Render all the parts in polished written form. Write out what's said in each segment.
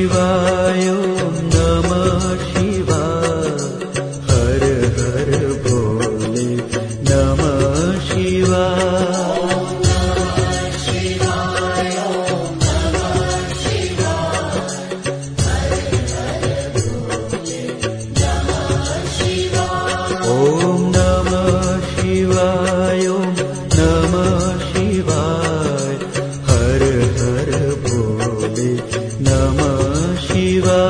शिवाय ओम नमः शिवाय। हर हर भोले नमः शिवाय। ओम नमः शिवाय ओम नमः शिवाय। हर हर भोले नमः शिवाय।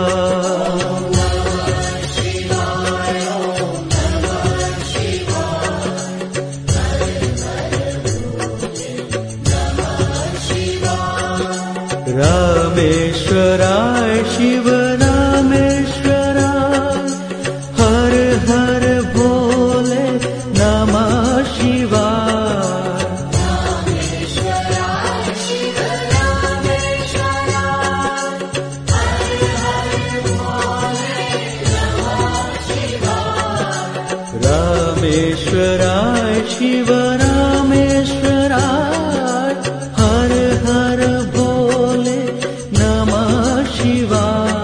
रामेश्वराय शिव रामेश्वराय। हर हर भोले नमः शिवाय। रामेश्वराय शिव रामेश्वराय। हर हर भोले नमः शिवाय।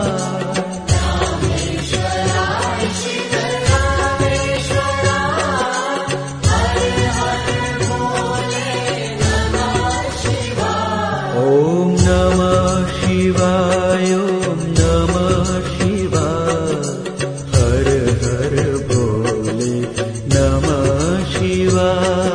ओम नमः शिवाय ओम नमः शिवाय। हर हर भोले नमः शिवाय।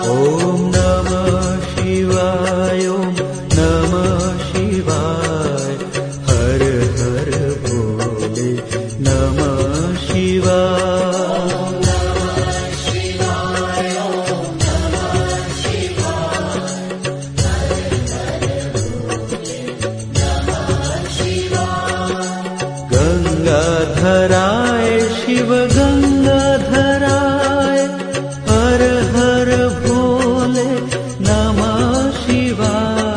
ओम नमः शिवाय ओम नमः शिवाय। हर हर भोले नमः शिवाय। गंगाधराय शिव गंगाधराय। हर हर भोले नमः शिवाय।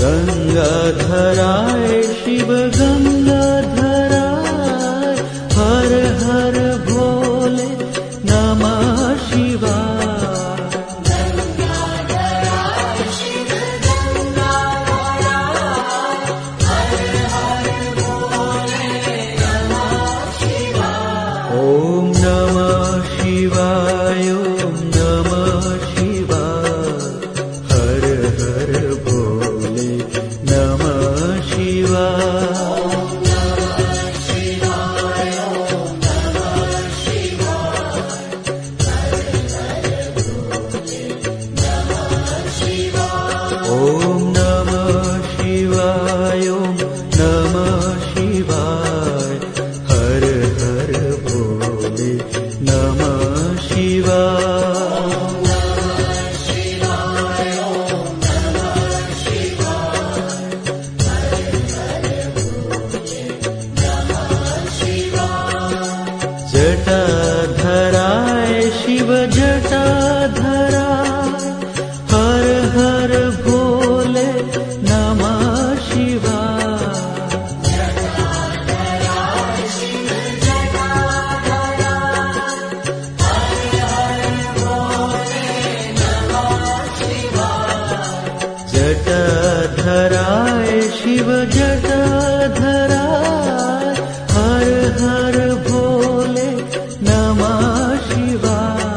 गंगाधराय शिव गंगाधराय। हर हर भोले नमः शिवाय। ओम नमः शिवाय ओम नमः शिवाय। हर हर भोले नमः शिवाय। ओम नमः शिवाय ओम नमः शिवाय। हर हर भोले नमः शिवाय। जटाधराय शिव जटाधराय। हर हर भोले नमः शिवाय। जटाधराय शिव जटाधराय। हर हर भोले नमः शिवाय।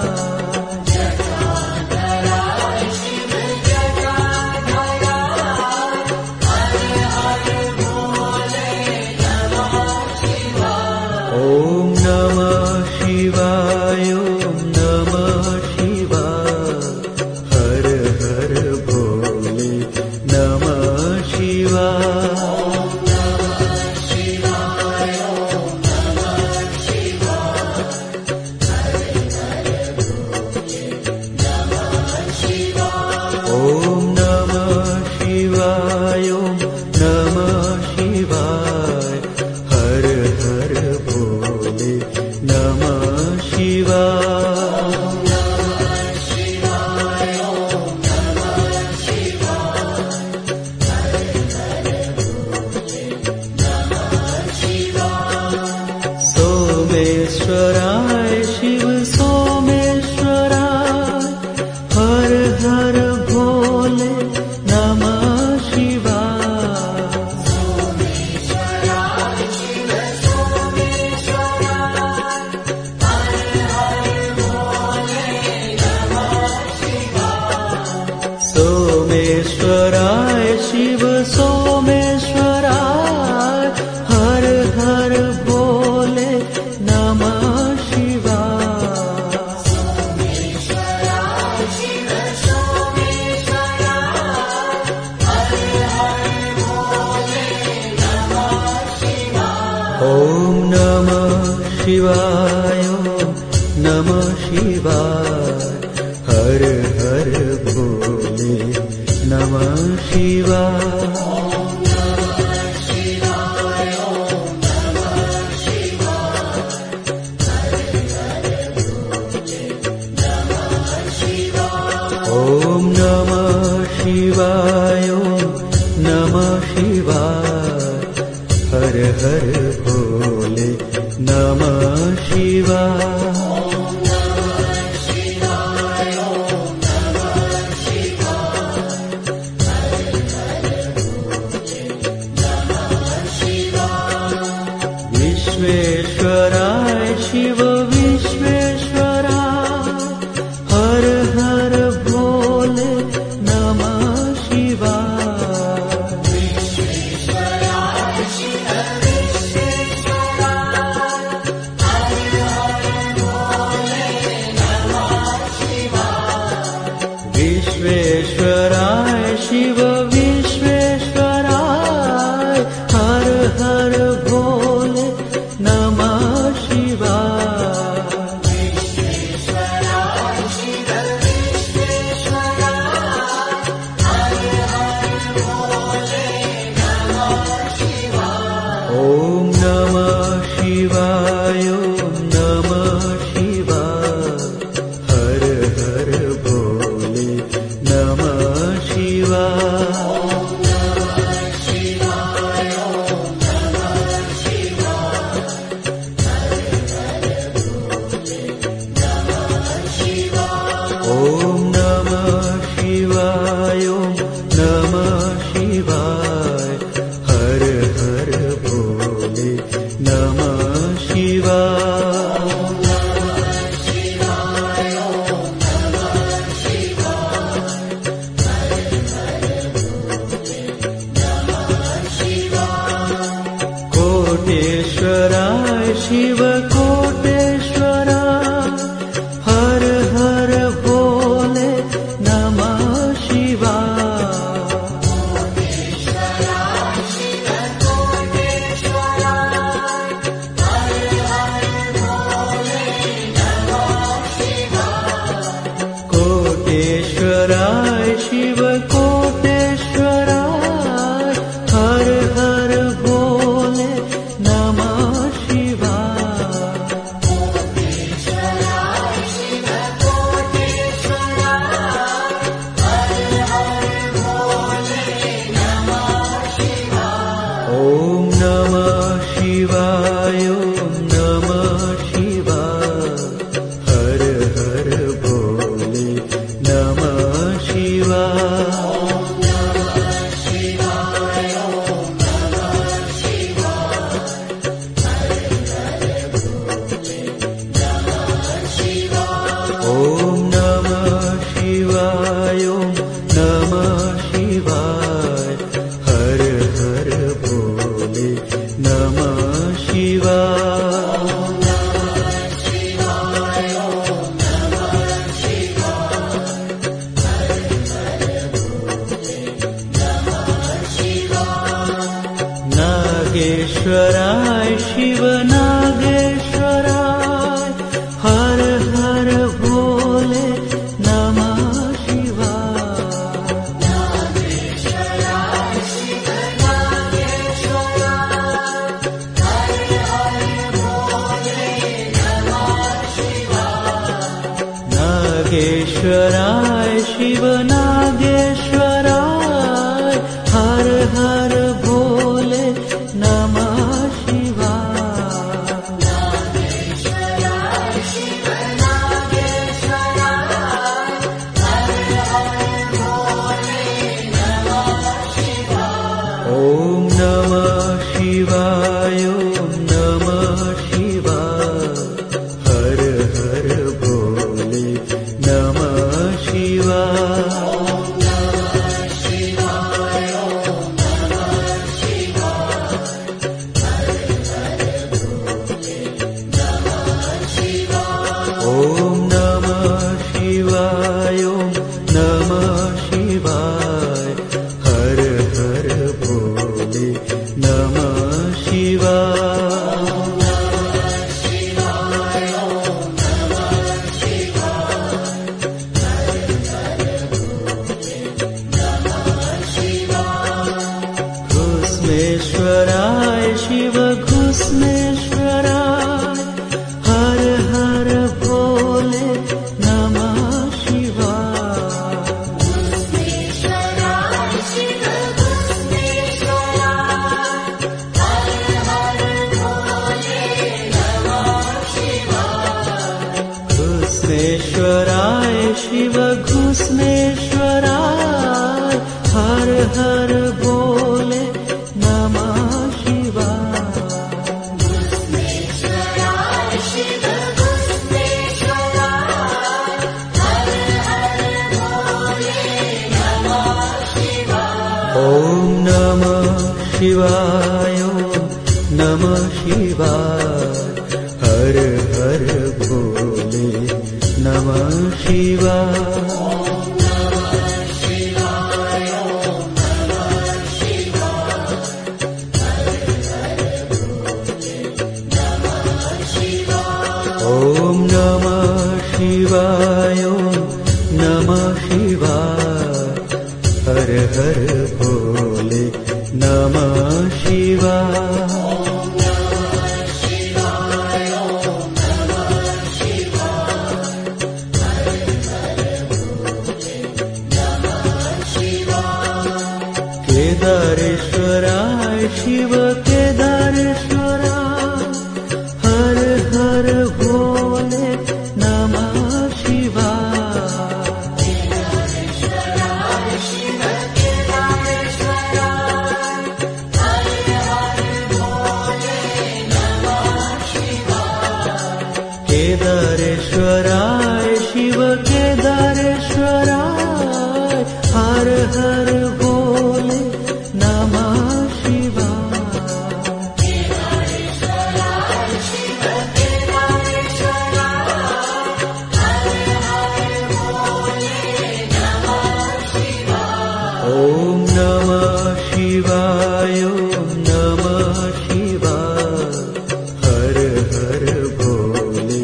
ओम नमः शिवाय ओम नमः शिवाय। हर हर भोले नमः शिवाय। ओम नमः शिवाय ओम नमः शिवाय। हर हर भोले नमः शिवाय। शिवाय ॐ नमः शिवाय हर हर भोले नमः शिवाय ॐ नमः शिवाय ॐ नमः शिवाय हर हर भोले नमः शिवाय विश्वेश्वराय शिव विश्वेश्वराय हर हर भोले नमः शिवाय विश्वेश्वराय शिव विश्वेश्वराय हर हर भोले नमः शिवाय ॐ नमः शिवाय ॐ नमः शिवाय हर हर भोले नमः शिवाय ॐ नमः शिवाय ॐ नमः शिवाय हर हर भोले नमः शिवाय कोटेश्वराय शिव कोटेश्वराय हर हर भोले नमः शिवाय कोटेश्वराय शिव कोटेश्वराय हर हर भोले नमः शिवाय ॐ नमः शिवाय ॐ नमः शिवाय हर हर भोले नमः शिवाय ॐ नमः शिवाय ॐ नमः शिवाय हर हर भोले नमः शिवाय नागेश्वराय शिव नागेश्वराय हर हर भोले नमः शिवाय नागेश्वराय शिव नागेश्वराय हर हर भोले नमः शिवाय ॐ नमः शिवाय ॐ नमः शिवाय हर हर भोले नमः शिवाय केदारेश्वराय शिव घुस्मेश्वराय हर हर बोले नमः शिवाय। ओम नमः शिवाय ओम नमः शिवाय हर हर भोले नमः शिवाय। ओम नमः शिवाय ओम नमः शिवाय हर हर भोले नमः शिवाय। केदारेश्वराय शिव केदारेश्वराय हर हर भोले नमः शिवाय। केदारेश्वराय शिव केदारेश्वराय हर हर भोले नमः शिवाय। ओम नमः शिवाय ओम नमः शिवाय हर हर भोले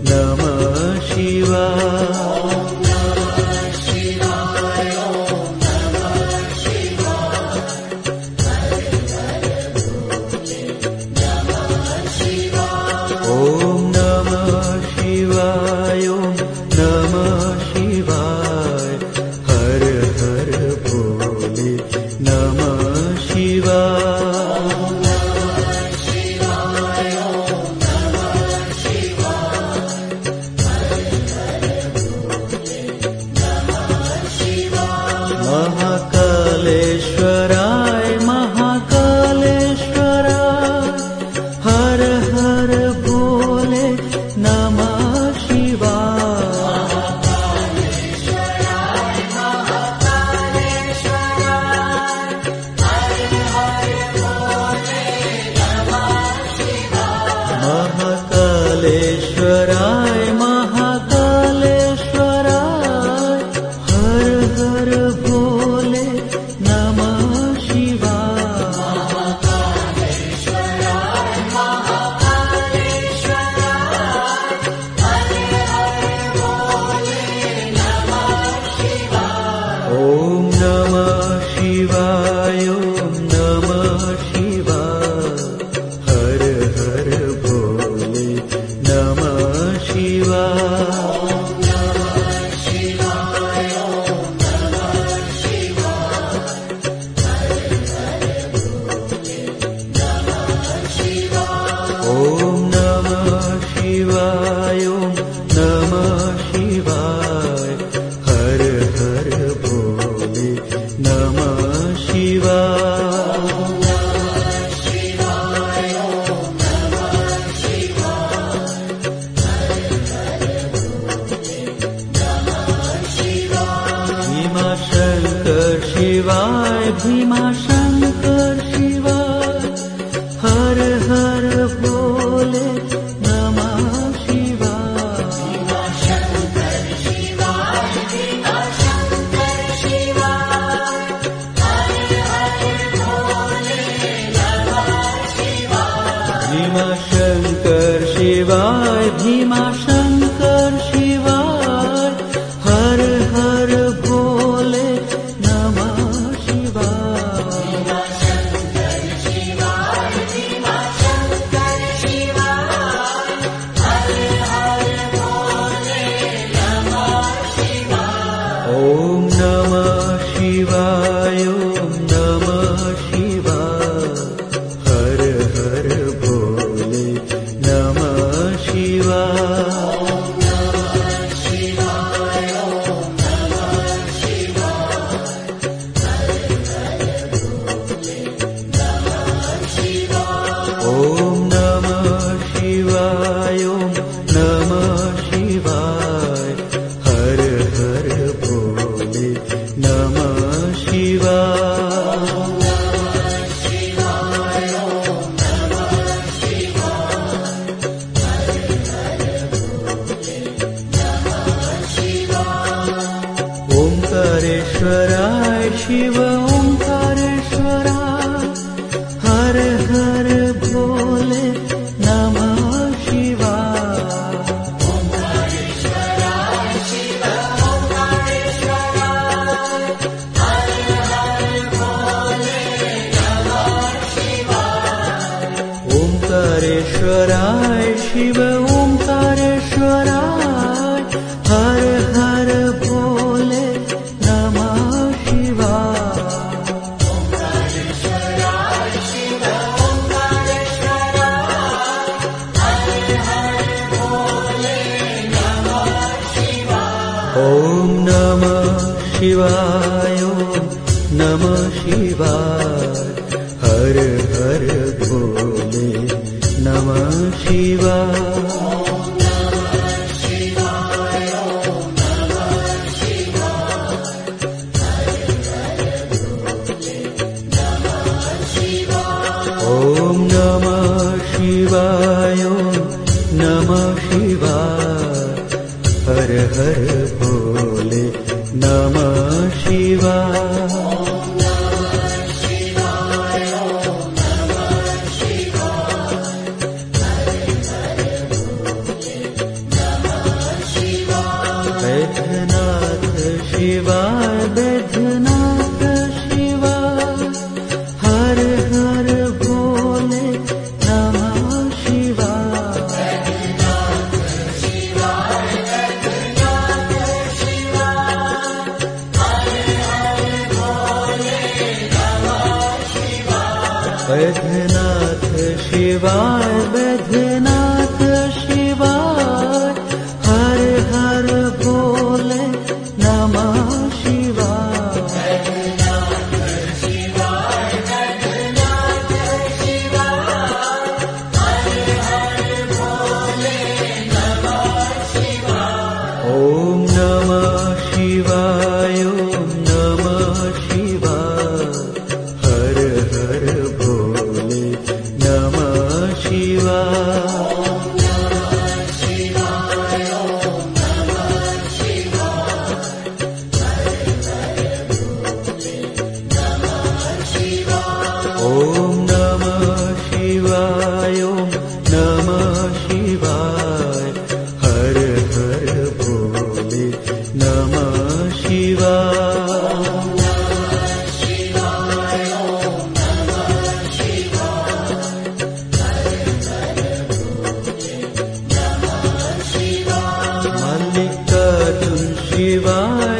नमः शिवाय। ओम नमः शिवाय ओम नमः शिवाय हर हर भोले नमः शिवाय। महाकालेश्वराय महाकालेश्वराय हर हर भोले नमः शिवाय। महाकालेश्वराय महाकालेश्वराय हर हर भोले नमः शिवाय। ओम नमः शिवाय ओम नमः शिवाय हर हर भोले नमः शिवाय। ओम नमः शिवाय ओम नमः शिवाय हर हर भोले नमः शिवाय। भीमाशंकर शिवाय भीमाशंकर शिवाय हर हर भोले नमः शिवाय। भीमाशंकर शिवाय भीमाशंकर शिवाय हर हर भोले नमः शिवाय। ओम नमः शिवाय ओम नमः शिवाय हर हर भोले नमः शिवाय। ओंकारेश्वराय शिव ओंकारेश्वराय हर हर भोले नमः शिवाय ओंकारेश्वराय शिव ओंकारेश्वराय हर हर भोले नमः शिवाय ओंकारेश्वराय शिव ओंकारेश्वराय हर हर भोले नमः शिवाय ओंकारेश्वराय शिव ओंकारेश्वराय हर हर भोले नमः शिवाय ओम नमः शिवाय ओम नमः शिवाय हर हर भोले नमः शिवाय ओम नमः शिवाय ओम नमः शिवाय हर हर भोले नमः शिवाय बैद्यनाथ शिवाय बैद्यनाथ शिवाय हर हर भोले नमः शिवाय बैद्यनाथ शिवाय बैद्यनाथ शिवाय हर हर भोले नमः शिवाय ओम नमः शिवाय ओम नमः शिवाय हर हर भोले नमः शिवाय ओम नमः शिवाय ओम नमः शिवाय हर हर भोले नमः शिवाय मल्लिकार्जुन शिवाय